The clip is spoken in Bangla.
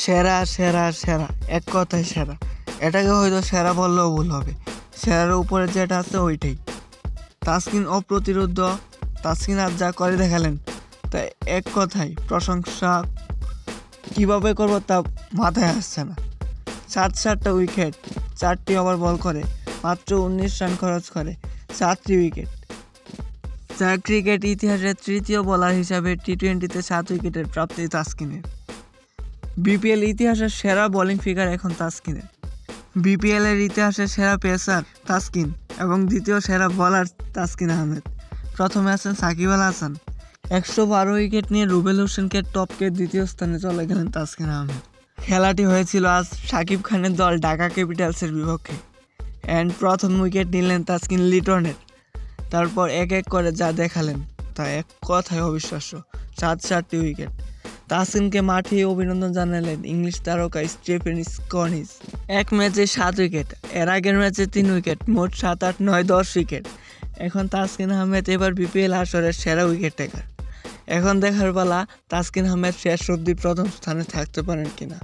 সেরা সেরা সেরা, এক কথায় সেরা। এটাকে হয়তো সেরা বললেও ভুল হবে, সেরার উপরে যেটা আছে ওইটাই। তাসকিন অপ্রতিরোধ্য, তাসকিন আজ যা করে দেখালেন তা এক কথায় প্রশংসা কীভাবে করবো তা মাথায় আসছে না। 7টা উইকেট, 4টি ওভার বল করে, মাত্র 19 রান খরচ করে, 7টি উইকেট। যা ক্রিকেট ইতিহাসের তৃতীয় বোলার হিসাবে টি-20তে 7 উইকেটের প্রাপ্তি তাসকিনের। বিপিএল ইতিহাসের সেরা বোলিং ফিগার এখন তাসকিনের। বিপিএলের ইতিহাসের সেরা পেসার তাসকিন এবং দ্বিতীয় সেরা বোলার তাসকিন আহমেদ। প্রথমে আছেন সাকিব আল হাসান। 112 উইকেট নিয়ে রুবেল হোসেনকে টপকে দ্বিতীয় স্থানে চলে গেলেন তাসকিন আহমেদ। খেলাটি হয়েছিল আজ শাকিব খানের দল ঢাকা ক্যাপিটালসের বিপক্ষে। প্রথম উইকেট নিলেন তাসকিন লিটনের। তারপর এক এক করে যা দেখালেন তা এক কথায় অবিশ্বাস্য। 7টি উইকেট। তাসকিনকে মাঠে অভিনন্দন জানালেন ইংলিশ তারকা স্টিফেন স্কনিস। এক ম্যাচে 7 উইকেট, এর আগের ম্যাচে 3 উইকেট, মোট 7, 8, 9, 10 উইকেট। এখন তাসকিন আহমেদ এবার বিপিএল আসরের সেরা উইকেট টেকার। এখন দেখার পালা তাসকিন আহমেদ শেষ অবধি প্রথম স্থানে থাকতে পারেন কিনা।